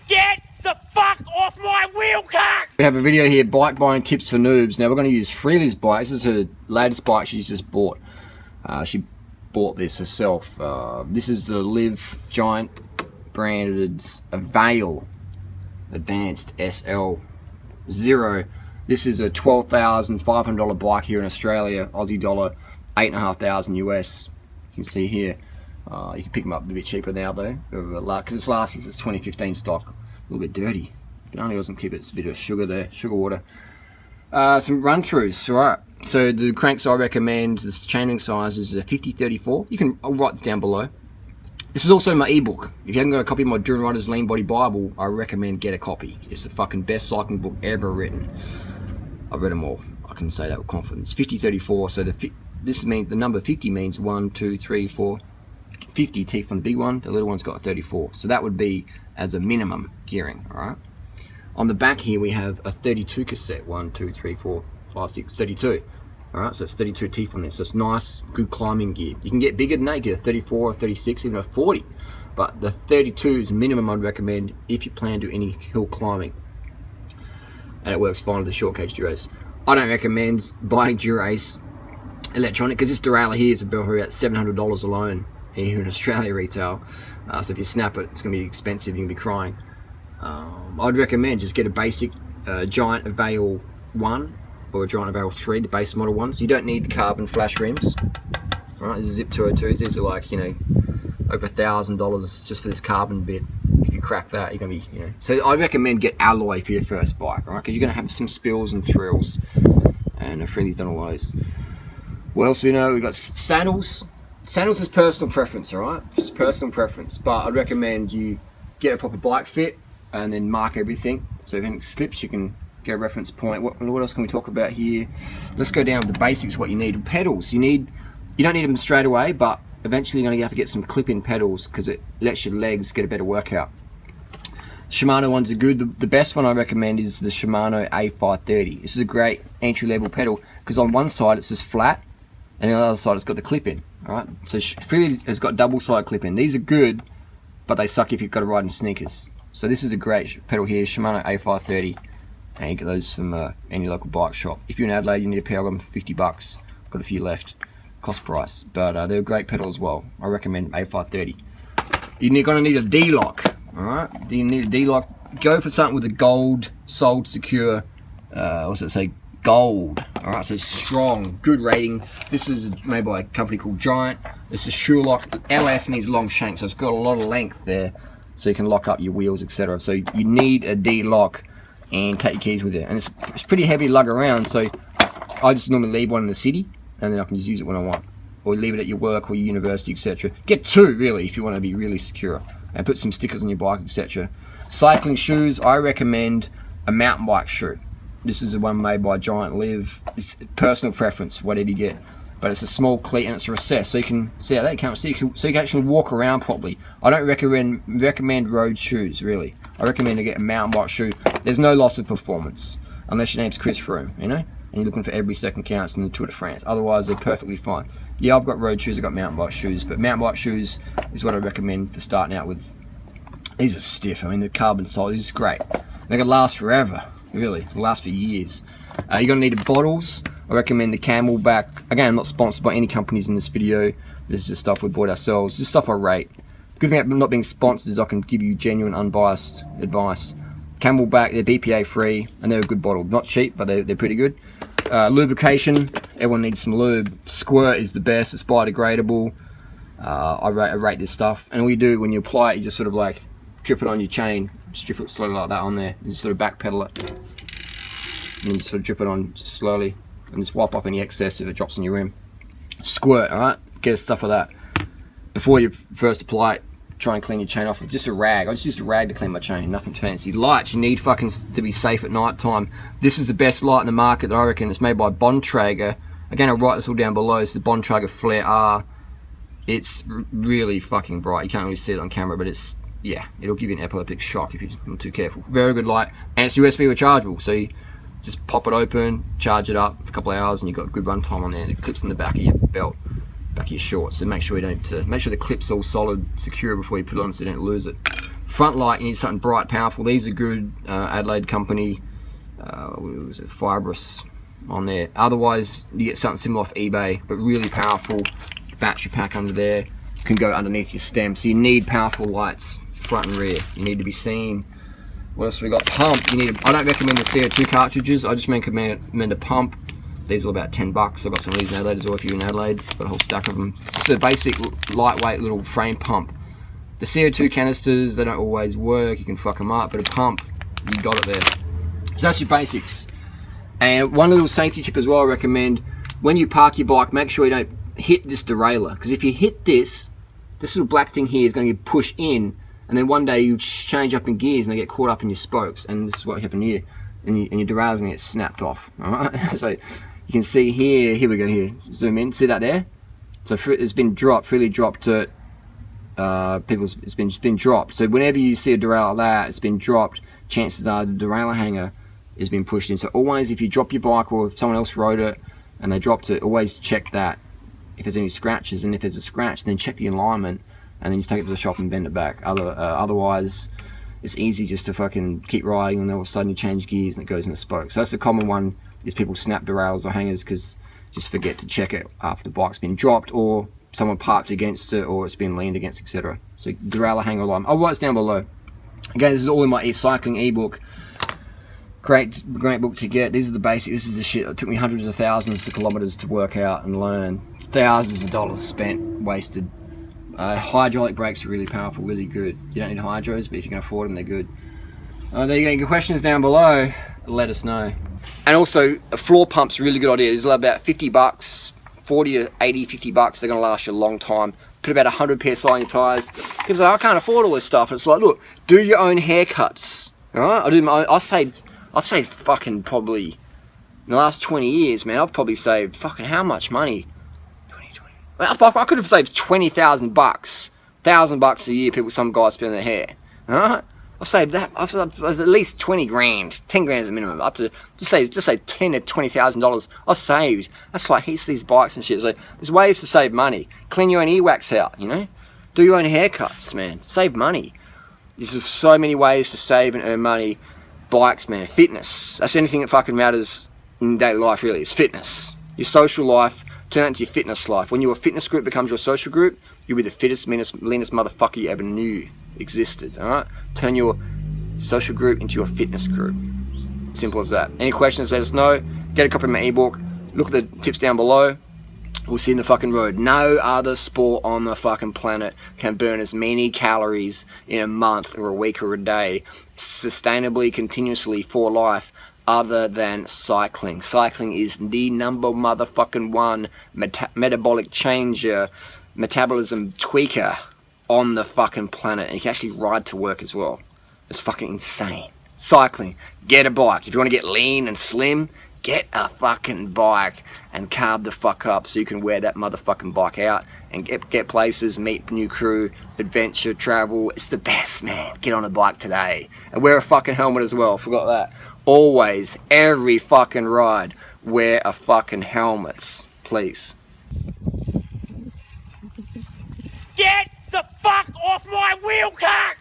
Get the fuck off my wheel cart! We have a video here, bike buying tips for noobs. Now we're going to use Freely's bike. This is her latest bike she's just bought. She bought this herself. This is the Live Giant branded Avail Advanced SL0. This is a $12,500 bike here in Australia, Aussie dollar, 8,500 US. You can see here. You can pick them up a bit cheaper now though, because it's last is 2015 stock. A little bit dirty. It only doesn't keep it. It's a bit of sugar there, sugar water. Some run throughs, alright. So the cranks I recommend, this chaining size is a 50-34. You can, I'll write this down below. This is also my ebook. If you haven't got a copy of my During Riders Lean Body Bible, I recommend get a copy. It's the fucking best cycling book ever written. I've read them all. I can say that with confidence. 50-34. So this means the number 50 means 1, 2, 3, 4, 50 teeth on the big one. The little one's got 34. So that would be as a minimum gearing. All right. On the back here we have a 32 cassette. 1, 2, 3, 4, 5, 6, 32. All right, so it's 32 teeth on there. So it's nice, good climbing gear. You can get bigger than that. You get a 34, a 36, even a 40. But the 32 is minimum I'd recommend if you plan to do any hill climbing. And it works fine with the short cage Durace. I don't recommend buying Durace electronic because this derailleur here is about $700 alone here in Australia retail. So if you snap it, it's going to be expensive. You're going to be crying. I'd recommend just get a basic Giant Avail 1 or a Giant Avail 3, the base model ones. You don't need carbon flash rims. All right, these are Zip 202s. These are like, you know, over $1,000 just for this carbon bit. If you crack that, you're gonna be, you know. So I recommend get alloy for your first bike, right? Because you're gonna have some spills and thrills. And Freely's done all those. What else do we know? We've got saddles. Saddles is personal preference, all right? Just personal preference. But I'd recommend you get a proper bike fit and then mark everything. So if anything slips, you can get a reference point. What else can we talk about here? Let's go down to the basics. What you need: pedals. You don't need them straight away, but eventually you're going to have to get some clip-in pedals because it lets your legs get a better workout. Shimano ones are good. The best one I recommend is the Shimano A530. This is a great entry-level pedal because on one side it's just flat, and on the other side it's got the clip-in. All right, so Freely has got double-side clip-in. These are good, but they suck if you've got to ride in sneakers. So this is a great pedal here, Shimano A530. And you get those from any local bike shop. If you're in Adelaide, you need a pair of them for 50 bucks. Got a few left, cost price. But they're a great pedal as well. I recommend A530. You're going to need a D-lock. Alright, you need a D-lock. Go for something with a gold, soled secure, what's it say? Gold. Alright, so strong, good rating. This is made by a company called Giant. This is Sure-Lock. LS means long shank, so it's got a lot of length there. So you can lock up your wheels, etc. So you need a D-lock. And take your keys with you, and it's pretty heavy to lug around, so I just normally leave one in the city and then I can just use it when I want, or leave it at your work or your university, etc. Get two really if you want to be really secure, and put some stickers on your bike, etc. Cycling shoes, I recommend a mountain bike shoe. This is the one made by Giant Live. It's personal preference, whatever you get, but it's a small cleat and it's recessed, so you can see how that counts. So you can actually walk around properly. I don't recommend road shoes really. I recommend to get a mountain bike shoe. There's no loss of performance unless your name's Chris Froome, you know, and you're looking for every second counts in the Tour de France. Otherwise, they're perfectly fine. Yeah, I've got road shoes, I've got mountain bike shoes, but mountain bike shoes is what I recommend for starting out with. These are stiff. I mean, the carbon sole is great. They're gonna last forever, really. They'll last for years. You're gonna need bottles. I recommend the Camelback. Again, I'm not sponsored by any companies in this video. This is the stuff we bought ourselves. This is stuff I rate. The good thing about not being sponsored is I can give you genuine, unbiased advice. Camelback, they're BPA free and they're a good bottle. Not cheap, but they're pretty good. Lubrication, everyone needs some lube. Squirt is the best, it's biodegradable. I rate this stuff. And all you do when you apply it, you just sort of like drip it on your chain, strip it slowly like that on there, and just sort of backpedal it. And you sort of drip it on just slowly, and just wipe off any excess if it drops on your rim. Squirt, alright? Get stuff like that. Before you first apply it, try and clean your chain off with just a rag. I just used a rag to clean my chain, nothing fancy. Lights, you need fucking to be safe at night time. This is the best light in the market that I reckon. It's made by Bontrager. Again, I'll write this all down below. It's the Bontrager Flare R. It's really fucking bright. You can't really see it on camera, but it's, yeah, it'll give you an epileptic shock if you're not too careful. Very good light, and it's USB rechargeable, so you just pop it open, charge it up for a couple of hours, and you've got good run time on there. And it clips in the back of your belt, back of your shorts, so make sure you don't, make sure the clip's all solid, secure before you put it on so you don't lose it. Front light, you need something bright, powerful. These are good, Adelaide company. What was it, fibrous on there. Otherwise, you get something similar off eBay, but really powerful. Battery pack under there. Can go underneath your stem. So you need powerful lights, front and rear. You need to be seen. What else we got? Pump. You need. I don't recommend the CO2 cartridges. I just recommend a pump. These are about $10. I've got some of these in Adelaide as well. If you're in Adelaide, got a whole stack of them. Just a basic, lightweight little frame pump. The CO2 canisters, they don't always work. You can fuck them up, but a pump, you got it there. So that's your basics. And one little safety tip as well, I recommend, when you park your bike, make sure you don't hit this derailleur. Because if you hit this little black thing here is going to get pushed in, and then one day you change up in gears and they get caught up in your spokes, and this is what happened here. And your derailleur's going to get snapped off. Alright? So you can see here we go here. Zoom in, see that there? So it's been dropped, freely dropped to it's been dropped. So whenever you see a derailleur like that, it's been dropped, chances are the derailleur hanger has been pushed in. So always, if you drop your bike or if someone else rode it and they dropped it, always check that if there's any scratches, and if there's a scratch, then check the alignment and then just take it to the shop and bend it back. Otherwise, it's easy just to fucking keep riding and then all of a sudden you change gears and it goes in the spokes. So that's the common one, is people snap derailleurs or hangers because just forget to check it after the bike's been dropped or someone parked against it or it's been leaned against, etc. So derailleur hanger alignment. I'll write it down below. Again, this is all in my cycling ebook. Great book to get. These are the basics. This is the shit. It took me hundreds of thousands of kilometers to work out and learn. Thousands of dollars spent, wasted. Hydraulic brakes are really powerful, really good. You don't need hydros, but if you can afford them, they're good. There you go. Your questions down below, let us know. And also, a floor pump's a really good idea. There's about $50, 40 to 80, $50. They're going to last you a long time. Put about 100 PSI on your tyres. People say, I can't afford all this stuff. And it's like, look, do your own haircuts. Alright? I do my own. I've saved fucking probably, in the last 20 years, man, I've probably saved fucking how much money? 20. I could have saved $20,000. $1,000 a year, some guys spend their hair. Alright? I've saved that. I've saved at least 20 grand. 10 grand is the minimum. Up to, just say $10,000 to $20,000. I've saved. That's like heaps of these bikes and shit. So there's ways to save money. Clean your own earwax out, you know? Do your own haircuts, man. Save money. There's so many ways to save and earn money. Bikes, man. Fitness. That's anything that fucking matters in daily life, really. It's fitness. Your social life, turn it into your fitness life. When your fitness group becomes your social group, you'll be the fittest, meanest, leanest motherfucker you ever knew existed. Alright? Turn your social group into your fitness group. Simple as that. Any questions, let us know. Get a copy of my ebook. Look at the tips down below. We'll see you in the fucking road. No other sport on the fucking planet can burn as many calories in a month or a week or a day sustainably, continuously for life other than cycling. Cycling is the number motherfucking one metabolic changer, metabolism tweaker on the fucking planet. And you can actually ride to work as well. It's fucking insane. Cycling. Get a bike. If you want to get lean and slim, get a fucking bike and carb the fuck up so you can wear that motherfucking bike out and get places, meet new crew, adventure, travel. It's the best, man. Get on a bike today. And wear a fucking helmet as well. Forgot that. Always, every fucking ride, wear a fucking helmet, please. Get the fuck off my wheel, cock!